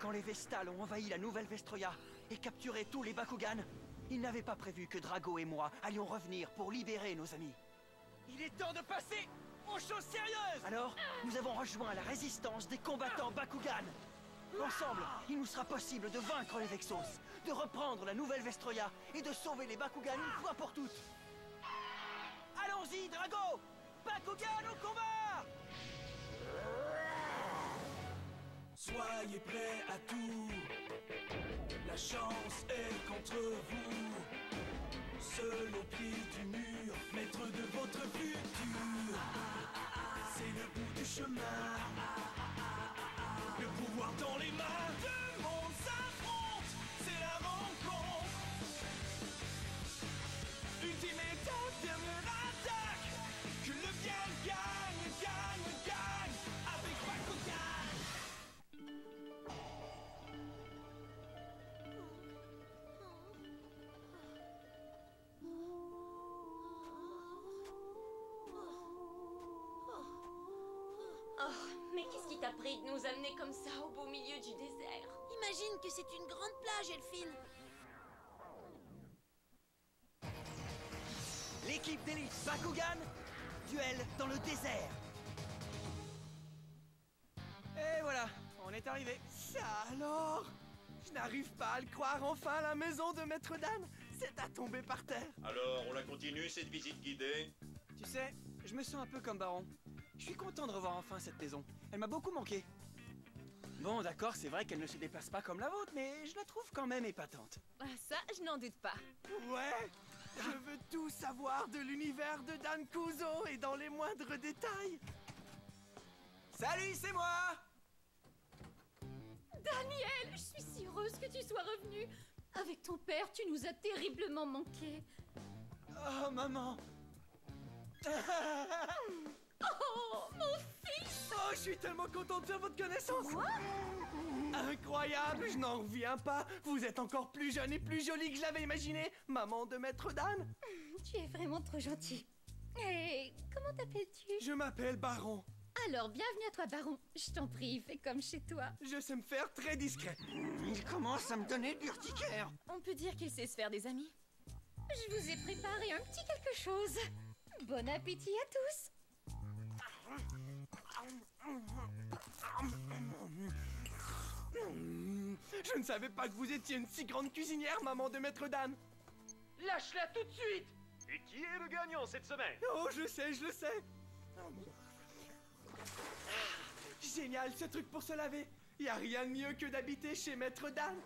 Quand les Vestals ont envahi la nouvelle Vestroia et capturé tous les Bakugan, ils n'avaient pas prévu que Drago et moi allions revenir pour libérer nos amis. Il est temps de passer aux choses sérieuses! Alors, nous avons rejoint la résistance des combattants Bakugan. Ensemble, il nous sera possible de vaincre les Vexos, de reprendre la nouvelle Vestroia et de sauver les Bakugan une fois pour toutes. Allons-y, Drago! Bakugan au combat! Soyez prêts à tout. La chance est contre vous. Seul au pied du mur, maître de votre futur. C'est le bout du chemin. Le pouvoir dans les mains. Tout le monde s'affronte. C'est la rencontre. Ultimate attaque, dernière attaque. Que le bien gagne, gagne, gagne. Avec Bakugan. Oh, mais qu'est-ce qui t'a pris de nous amener comme ça au beau milieu du désert? Imagine que c'est une grande plage, Elphine. L'équipe d'élite Bakugan, duel dans le désert. Et voilà, on est arrivé. Ça alors? Je n'arrive pas à le croire, enfin la maison de Maître Dan, c'est à tomber par terre. Alors, on la continue, cette visite guidée? Tu sais, je me sens un peu comme Baron. Je suis content de revoir enfin cette maison. Elle m'a beaucoup manqué. Bon, d'accord, c'est vrai qu'elle ne se déplace pas comme la vôtre, mais je la trouve quand même épatante. Ah, ça, je n'en doute pas. Ouais, je veux tout savoir de l'univers de Dan Kuzo et dans les moindres détails. Salut, c'est moi! Daniel, je suis si heureuse que tu sois revenu. Avec ton père, tu nous as terriblement manqué. Oh, maman! Oh, mon fils! Oh, je suis tellement content de faire votre connaissance. Quoi? Incroyable, je n'en reviens pas. Vous êtes encore plus jeune et plus jolie que je l'avais imaginé, maman de Maître Dan. Tu es vraiment trop gentil. Et comment t'appelles-tu? Je m'appelle Baron. Alors, bienvenue à toi, Baron. Je t'en prie, fais comme chez toi. Je sais me faire très discret. Il commence à me donner de l'urticaire. On peut dire qu'il sait se faire des amis. Je vous ai préparé un petit quelque chose. Bon appétit à tous. Je ne savais pas que vous étiez une si grande cuisinière, maman de Maître Dan. Lâche-la tout de suite! Et qui est le gagnant cette semaine? Oh, je le sais. Génial, ce truc pour se laver. Y a rien de mieux que d'habiter chez Maître Dan.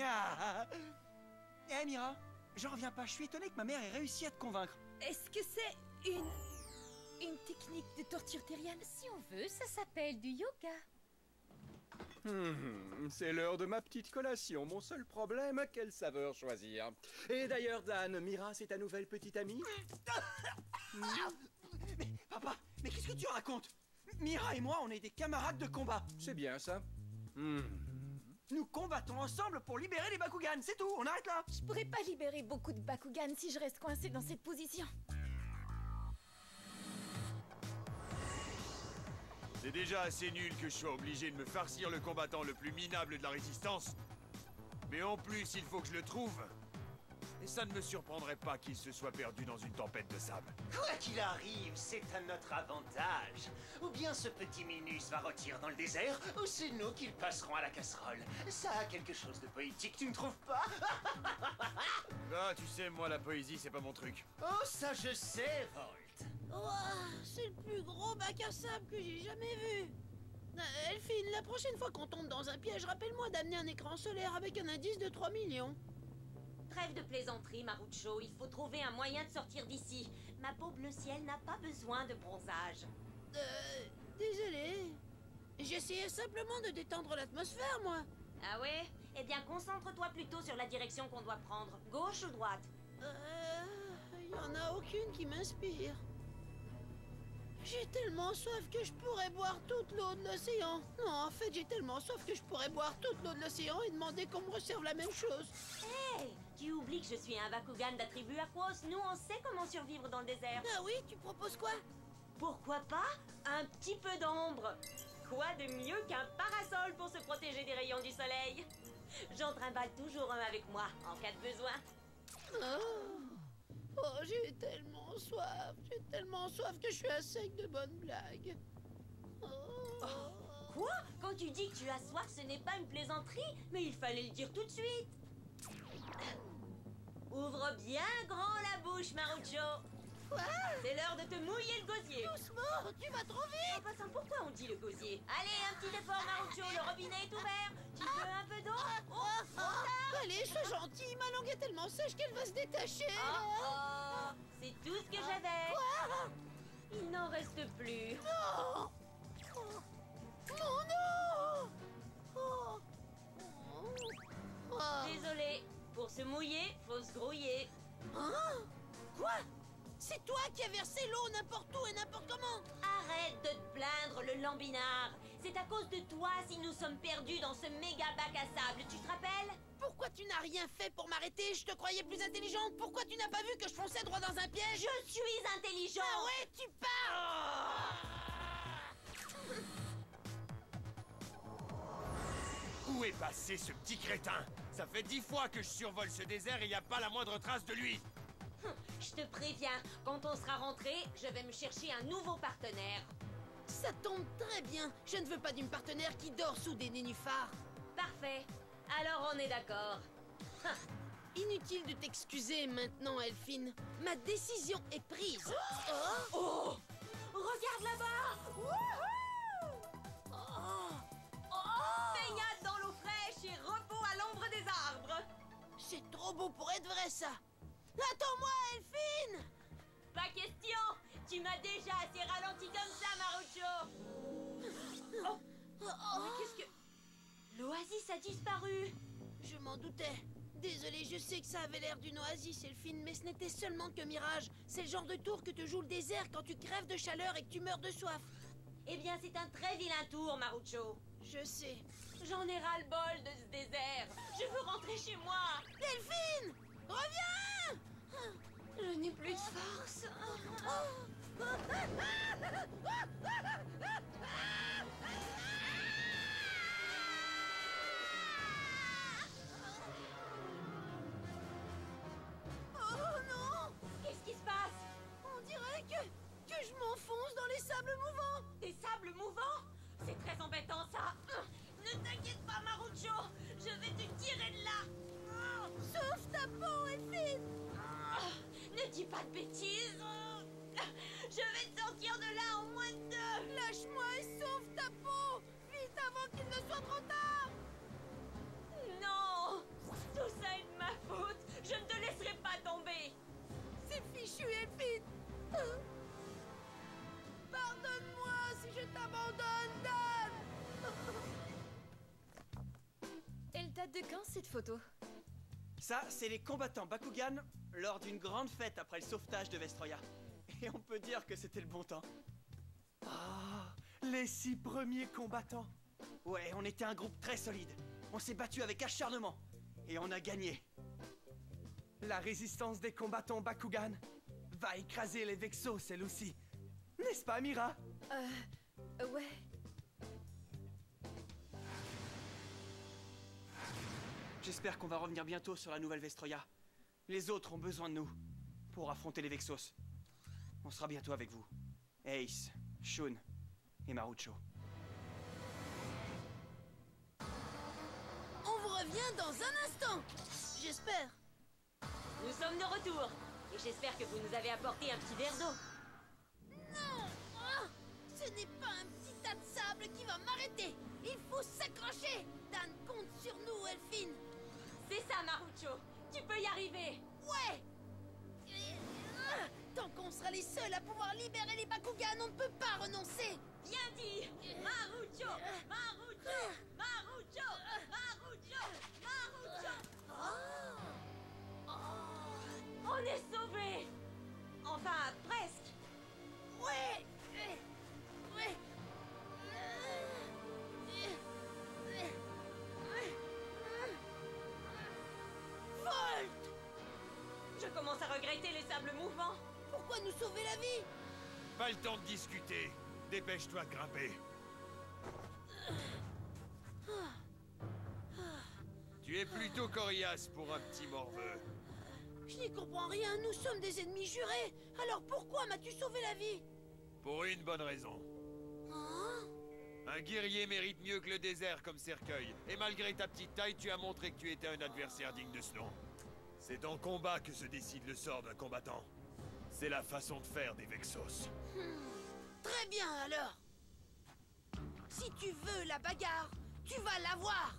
Ah. Eh, Mira, j'en reviens pas. Je suis étonné que ma mère ait réussi à te convaincre. Est-ce que c'est une technique de torture terrienne? Si on veut, ça s'appelle du yoga. C'est l'heure de ma petite collation. Mon seul problème, quelle saveur choisir? Et d'ailleurs, Dan, Mira, c'est ta nouvelle petite amie? Mais, papa, mais qu'est-ce que tu racontes? Mira et moi, on est des camarades de combat. C'est bien ça. Nous combattons ensemble pour libérer les Bakugan, c'est tout, on arrête là. Je pourrais pas libérer beaucoup de Bakugan si je reste coincé dans cette position. C'est déjà assez nul que je sois obligé de me farcir le combattant le plus minable de la résistance. Mais en plus, il faut que je le trouve. Et ça ne me surprendrait pas qu'il se soit perdu dans une tempête de sable. Quoi qu'il arrive, c'est à notre avantage. Ou bien ce petit Minus va rôtir dans le désert, ou c'est nous qui le passerons à la casserole. Ça a quelque chose de poétique, tu ne trouves pas? Ah, tu sais, moi, la poésie, c'est pas mon truc. Oh, ça je sais, Volt. Ouah, c'est le plus gros bac à sable que j'ai jamais vu. Elphine, la prochaine fois qu'on tombe dans un piège, rappelle-moi d'amener un écran solaire avec un indice de 3 millions. Trêve de plaisanterie, Marucho. Il faut trouver un moyen de sortir d'ici. Ma peau bleu ciel n'a pas besoin de bronzage. Désolé. J'essayais simplement de détendre l'atmosphère, moi. Ah ouais? Eh bien, concentre-toi plutôt sur la direction qu'on doit prendre. Gauche ou droite? Y en a aucune qui m'inspire. J'ai tellement soif que je pourrais boire toute l'eau de l'océan. Non, en fait, j'ai tellement soif que je pourrais boire toute l'eau de l'océan et demander qu'on me resserve la même chose. Hey! Tu oublies que je suis un Bakugan d'attribut Aquos. Nous, on sait comment survivre dans le désert. Ah oui, tu proposes quoi? Pourquoi pas un petit peu d'ombre? Quoi de mieux qu'un parasol pour se protéger des rayons du soleil? J'en trimballe toujours un avec moi, en cas de besoin. Oh, j'ai tellement soif. J'ai tellement soif que je suis à sec de bonnes blagues. Quoi? Quand tu dis que tu as soif, ce n'est pas une plaisanterie, mais il fallait le dire tout de suite. Ouvre bien grand la bouche, Marucho. Quoi? C'est l'heure de te mouiller le gosier. Doucement, tu vas trop vite. En passant, pourquoi on dit le gosier? Allez, un petit effort, Marucho, le robinet est ouvert. Tu veux un peu d'eau? Allez, sois gentil. Ma langue est tellement sèche qu'elle va se détacher. Oh, c'est tout ce que j'avais. Quoi? Il n'en reste plus. Non. Mon nom. Désolé, pour se mouiller, faut se grouiller. Hein? Quoi? C'est toi qui as versé l'eau n'importe où et n'importe comment. Arrête de te plaindre, le lambinard. C'est à cause de toi si nous sommes perdus dans ce méga bac à sable, tu te rappelles? Pourquoi tu n'as rien fait pour m'arrêter? Je te croyais plus intelligente. Pourquoi tu n'as pas vu que je fonçais droit dans un piège? Je suis intelligent. Ah ouais, tu parles. Où est passé ce petit crétin? Ça fait 10 fois que je survole ce désert et y a pas la moindre trace de lui. Je te préviens, quand on sera rentré, je vais me chercher un nouveau partenaire. Ça tombe très bien. Je ne veux pas d'une partenaire qui dort sous des nénuphars. Parfait. Alors on est d'accord. Inutile de t'excuser maintenant, Elphine. Ma décision est prise. Oh! Regarde là-bas! Baignade dans l'eau fraîche et repos à l'ombre des arbres. C'est trop beau pour être vrai, ça. Attends-moi, Elphine. Pas question. Tu m'as déjà assez ralenti comme ça, Marucho. Mais qu'est-ce que... L'oasis a disparu. Je m'en doutais. Désolé, je sais que ça avait l'air d'une oasis, Elphine, mais ce n'était seulement que mirage. C'est le genre de tour que te joue le désert quand tu crèves de chaleur et que tu meurs de soif. Eh bien, c'est un très vilain tour, Marucho. Je sais. J'en ai ras-le-bol de ce désert. Je veux rentrer chez moi. Elphine, reviens. Je n'ai plus de force. Oh non! Qu'est-ce qui se passe? On dirait que je m'enfonce dans les sables mouvants. Des sables mouvants? C'est très embêtant, ça. Ne t'inquiète pas, Marucho. Je vais te tirer de là. Sauve ta peau, Elphine. Ne dis pas de bêtises. Je vais te sortir de là en moins de 2. Lâche-moi et sauve ta peau. Vite avant qu'il ne soit trop tard. Non. Tout ça est de ma faute. Je ne te laisserai pas tomber. C'est fichu, Elphine. Pardonne-moi si je t'abandonne, Dan. Elle date de quand, cette photo? Ça, c'est les combattants Bakugan lors d'une grande fête après le sauvetage de Vestroya. Et on peut dire que c'était le bon temps. Ah, les 6 premiers combattants. Ouais, on était un groupe très solide. On s'est battu avec acharnement. Et on a gagné. La résistance des combattants Bakugan va écraser les Vexos, elle aussi. N'est-ce pas, Mira? Ouais. J'espère qu'on va revenir bientôt sur la nouvelle Vestroya. Les autres ont besoin de nous pour affronter les Vexos. On sera bientôt avec vous. Ace, Shun et Marucho. On vous revient dans un instant. J'espère. Nous sommes de retour. Et j'espère que vous nous avez apporté un petit verre d'eau. Non. Ce n'est pas un petit tas de sable qui va m'arrêter. Il faut s'accrocher. Dan compte sur nous, Elphine. C'est ça, Marucho. Tu peux y arriver. Ouais. Tant qu'on sera les seuls à pouvoir libérer les Bakugan, on ne peut pas renoncer. Bien dit. Marucho, Marucho, Marucho, Marucho, Marucho. On est sauvés. Enfin, presque. Ouais. Ouais. Volt! Je commence à regretter les sables mouvants. Pourquoi nous sauver la vie? Pas le temps de discuter. Dépêche-toi de grimper. plutôt coriace pour un petit morveux. Je n'y comprends rien, nous sommes des ennemis jurés. Alors pourquoi m'as-tu sauvé la vie? Pour une bonne raison. Hein? Un guerrier mérite mieux que le désert comme cercueil. Et malgré ta petite taille, tu as montré que tu étais un adversaire digne de ce nom. C'est en combat que se décide le sort d'un combattant. C'est la façon de faire des Vexos. Très bien alors. Si tu veux la bagarre, tu vas l'avoir.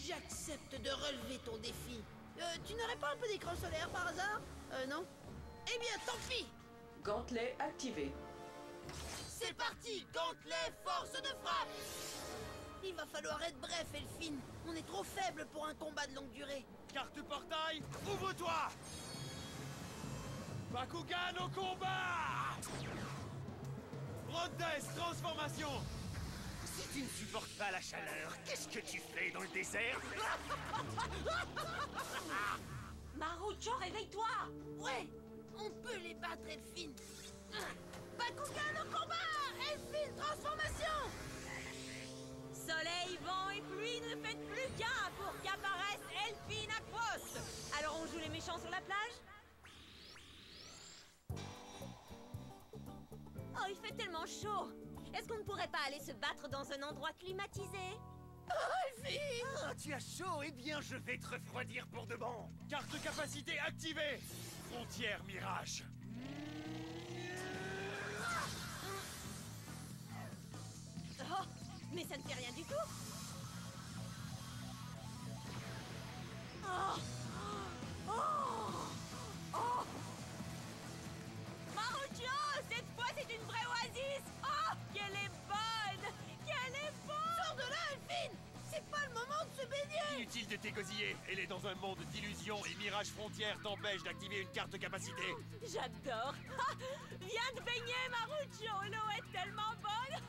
J'accepte de relever ton défi. Tu n'aurais pas un peu d'écran solaire par hasard? Non? Eh bien, tant pis. Gantelet activé. C'est parti, gantelet, force de frappe. Il va falloir être bref, Elfine. On est trop faible pour un combat de longue durée. Carte portail, ouvre-toi! Bakugan au combat! Brontess, transformation! Si tu ne supportes pas la chaleur, qu'est-ce que tu fais dans le désert? Marucho, réveille-toi! Ouais, on peut les battre, Elfine. Bakugan au combat! Elfine, transformation! Soleil, vent et pluie, ne faites plus qu'un pour qu'apparaisse Elfine Aquos. Alors on joue les méchants sur la plage? Oh, il fait tellement chaud. Est-ce qu'on ne pourrait pas aller se battre dans un endroit climatisé? Elfine! Ah, tu as chaud? Eh bien, je vais te refroidir pour de bon. Carte capacité activée! Frontière Mirage! Oh, mais ça ne fait rien du tout. Oh! Oh! Oh! Marucho, cette fois c'est une vraie oasis. Oh, qu'elle est bonne! Qu'elle est bonne! Sors de là, Elfine! C'est pas le moment de se baigner! Inutile de t'égosiller, elle est dans un monde d'illusions et Mirage Frontière t'empêche d'activer une carte capacité. J'adore! Ah, viens te baigner, Marucho! L'eau est tellement bonne!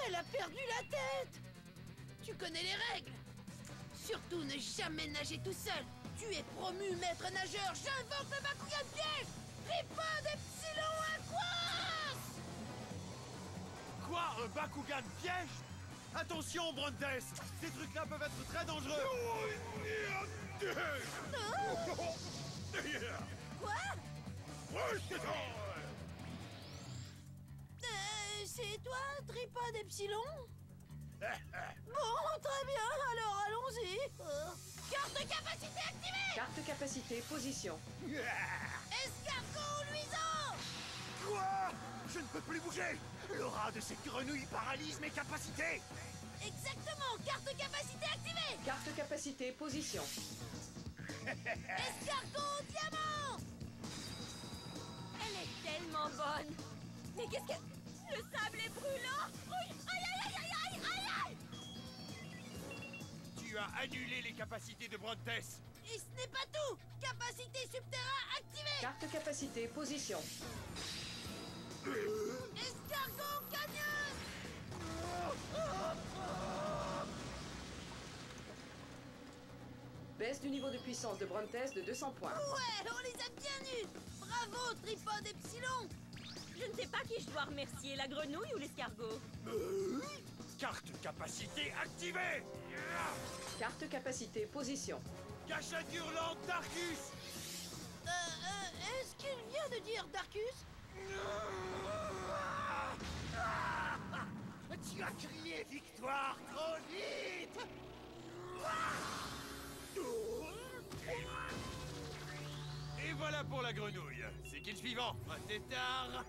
Elle a perdu la tête! Tu connais les règles! Surtout ne jamais nager tout seul! Tu es promu maître nageur! J'invoque le Bakugan piège! Tripode Epsilon Aquas! Quoi? Un Bakugan piège? Attention, Brontess! Ces trucs-là peuvent être très dangereux! Quoi? C'est toi, Tripode Epsilon? Bon, très bien, alors allons-y! Carte de capacité activée! Carte capacité position. Escargot luisant! Quoi? Je ne peux plus bouger! L'aura de cette grenouille paralyse mes capacités! Exactement, carte de capacité activée! Carte capacité position. Escargot diamant! Elle est tellement bonne! Mais qu'est-ce que... Le sable est brûlant! Oui! Aïe, aïe, aïe, aïe, aïe, aïe! Tu as annulé les capacités de Brontess! Et ce n'est pas tout! Capacité subterrain activée! Carte capacité position. Escargot canyon! Baisse du niveau de puissance de Brontess de 200 points. Ouais, on les a bien eus! Bravo, Tripode Epsilon! Je ne sais pas qui je dois remercier, la grenouille ou l'escargot? Carte capacité activée! Carte capacité position. Cachette hurlante d'Arcus! Est-ce qu'il vient de dire Darkus? Tu as crié victoire trop vite! Et voilà pour la grenouille. C'est qui le suivant? Un tétard?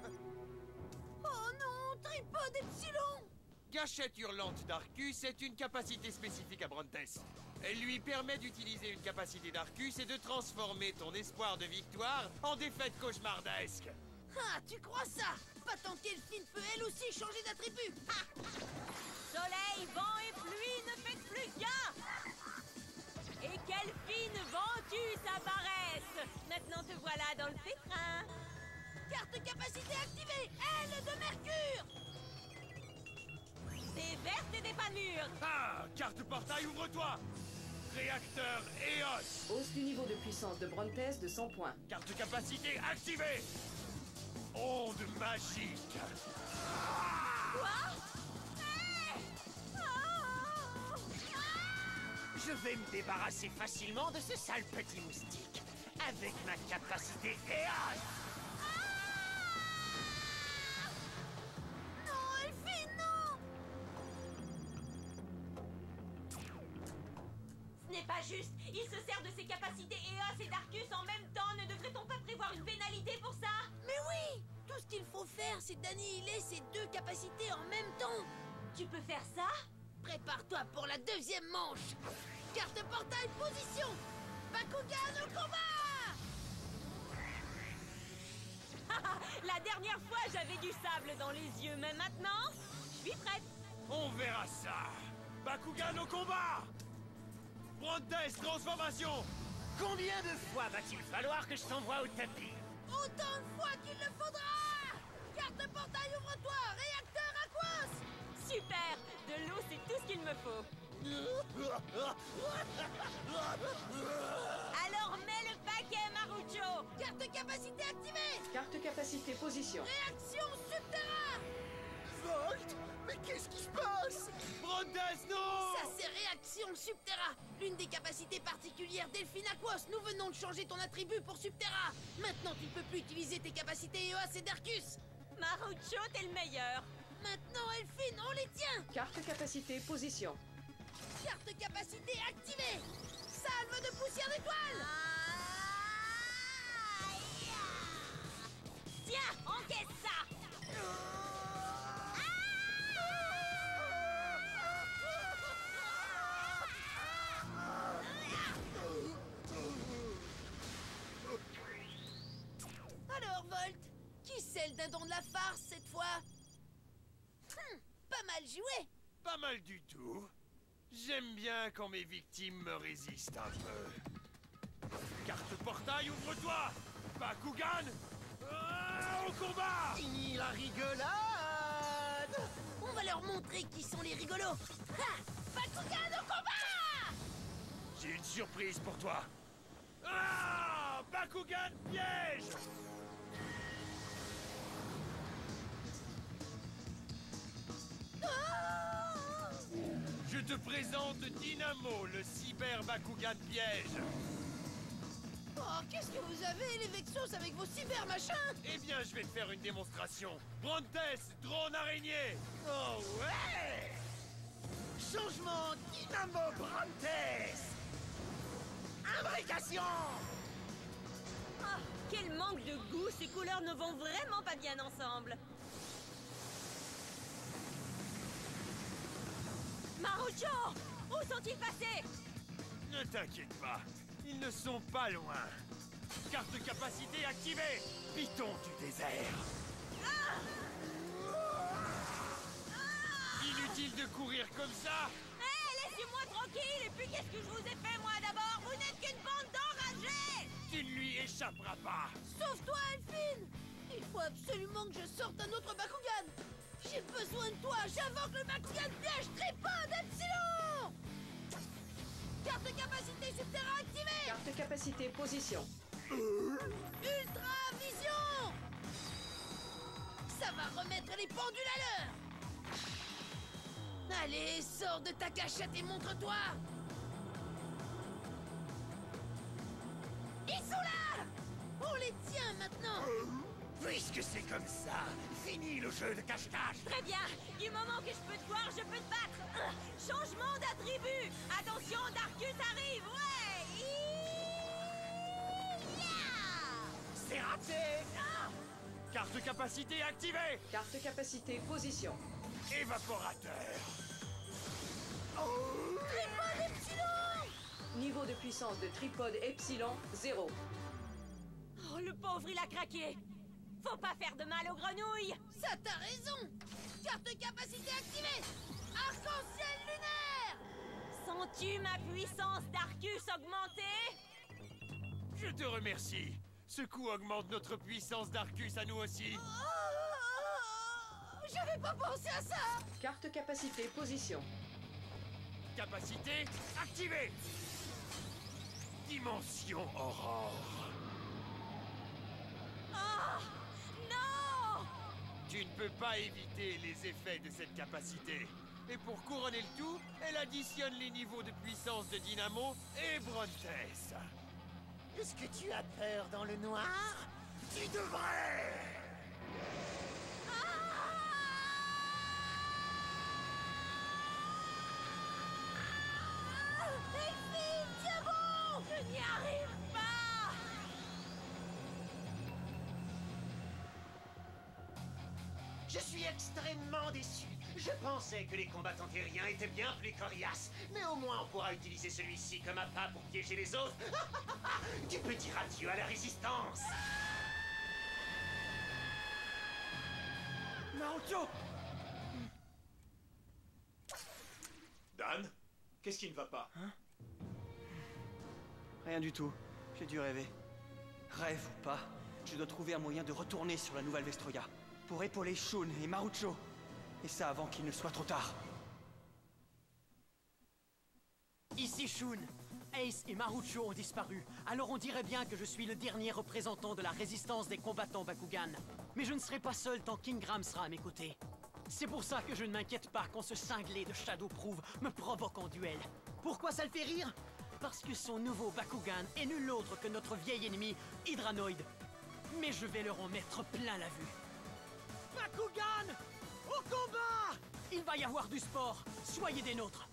Oh non, Tripode Epsilon! Gâchette hurlante d'Arcus est une capacité spécifique à Brontess. Elle lui permet d'utiliser une capacité d'Arcus et de transformer ton espoir de victoire en défaite cauchemardesque. Ah, tu crois ça? Pas tant qu'Elfine peut elle aussi changer d'attribut! Ah! Soleil, vent et pluie, ne faites plus qu'un! Et qu'Elfine ventus apparaisse! Maintenant te voilà dans le pétrin! Carte capacité activée! Aile de Mercure! Des vertes et des pas mûres! Ah! Carte portail, ouvre-toi! Réacteur EOS! Hausse du niveau de puissance de Brontess de 100 points. Carte capacité activée! Onde magique! Quoi? Hey! Oh! Ah! Je vais me débarrasser facilement de ce sale petit moustique avec ma capacité EOS. Non, Elphine, non! Ce n'est pas juste. Il se sert de ses capacités EOS et Darkus en même temps. Ne devrait-on pas prévoir une pénalité pour ça? Mais oui! Tout ce qu'il faut faire, c'est d'annihiler ces deux capacités en même temps. Tu peux faire ça? Prépare-toi pour la deuxième manche. Carte portail, position. Bakugan au combat! La dernière fois, j'avais du sable dans les yeux, mais maintenant, je suis prête. On verra ça. Bakugan au combat. Brontes, transformation. Combien de fois va-t-il falloir que je t'envoie au tapis? Autant de fois qu'il le faudra! Carte portail, ouvre-toi! Réacteur Aquos! Super. De l'eau, c'est tout ce qu'il me faut. Alors mets le paquet, Marucho. Carte capacité activée! Carte capacité position. Réaction Subterra! Volt? Mais qu'est-ce qui se passe? Brontes, non. Ça, c'est réaction Subterra! L'une des capacités particulières Delphine Aquos. Nous venons de changer ton attribut pour Subterra. Maintenant, tu ne peux plus utiliser tes capacités EOS et Darkus. Marucho, t'es le meilleur. Maintenant, Elphine, on les tient! Carte capacité position. Carte capacité activée! Salve de poussière d'étoile! Tiens, encaisse ça. Alors, Volt, qui c'est le dindon de la farce cette fois? Pas mal joué! Pas mal du tout. J'aime bien quand mes victimes me résistent un peu. Carte portail, ouvre-toi. Bakugan au combat. Fini la rigolade! On va leur montrer qui sont les rigolos! Ha! Bakugan au combat! J'ai une surprise pour toi. Ah, Bakugan piège. Je te présente Dynamo, le cyber Bakugan piège. Oh, qu'est-ce que vous avez, les Vexos, avec vos cyber machins? Eh bien, je vais te faire une démonstration. Brontes, drone araignée. Oh ouais! Changement Dynamo Brontes! Imbrication! Oh, quel manque de goût. Ces couleurs ne vont vraiment pas bien ensemble. Marucho! Où sont-ils passés? Ne t'inquiète pas, ils ne sont pas loin. Carte capacité activée. Python du désert. Inutile de courir comme ça. Hé, laissez-moi tranquille. Et puis qu'est-ce que je vous ai fait, moi, d'abord? Vous n'êtes qu'une bande d'enragés! Tu ne lui échapperas pas. Sauve-toi, Elphine! Il faut absolument que je sorte un autre Bakugan! J'ai besoin de toi! J'invoque le Bakugan piège Tripod Epsilon! Carte capacité Subterra activée! Carte capacité position. Ultra Vision! Ça va remettre les pendules à l'heure! Allez, sors de ta cachette et montre-toi! Ils sont là! On les tient maintenant! Puisque c'est comme ça, fini le jeu de cache-cache. Très bien. Du moment que je peux te voir, je peux te battre. Changement d'attribut. Attention, Darkus arrive. Ouais. C'est raté. Carte capacité activée. Carte capacité position. Évaporateur. Tripod Epsilon! Niveau de puissance de tripode Epsilon 0. Oh, le pauvre, il a craqué. Faut pas faire de mal aux grenouilles. Ça, t'as raison! Carte capacité activée! Arc-en-ciel lunaire! Sens-tu ma puissance Darkus augmenter? Je te remercie. Ce coup augmente notre puissance d'Arcus à nous aussi. Oh, j'avais pas pensé à ça! Carte capacité position. Capacité activée. Dimension Aurore. Oh non! Tu ne peux pas éviter les effets de cette capacité. Et pour couronner le tout, elle additionne les niveaux de puissance de Dynamo et Brontes. Est-ce que tu as peur dans le noir? Tu devrais! Elfie, tiens bon! Je n'y arrive pas! Je suis extrêmement déçu. Je pensais que les combattants terriens étaient bien plus coriaces. Mais au moins on pourra utiliser celui-ci comme appât pour piéger les autres. Tu peux dire adieu à la résistance. Naruto! Dan? Qu'est-ce qui ne va pas? Rien du tout. J'ai dû rêver. Rêve ou pas, je dois trouver un moyen de retourner sur la nouvelle Vestroia. Pour épauler Shun et Marucho. Et ça avant qu'il ne soit trop tard. Ici Shun. Ace et Marucho ont disparu. Alors on dirait bien que je suis le dernier représentant de la résistance des combattants Bakugan. Mais je ne serai pas seul tant qu'Ingram sera à mes côtés. C'est pour ça que je ne m'inquiète pas quand ce cinglé de Shadowproof me provoque en duel. Pourquoi ça le fait rire? Parce que son nouveau Bakugan est nul autre que notre vieil ennemi, Hydranoid. Mais je vais leur en mettre plein la vue. Bakugan! Au combat! Il va y avoir du sport. Soyez des nôtres.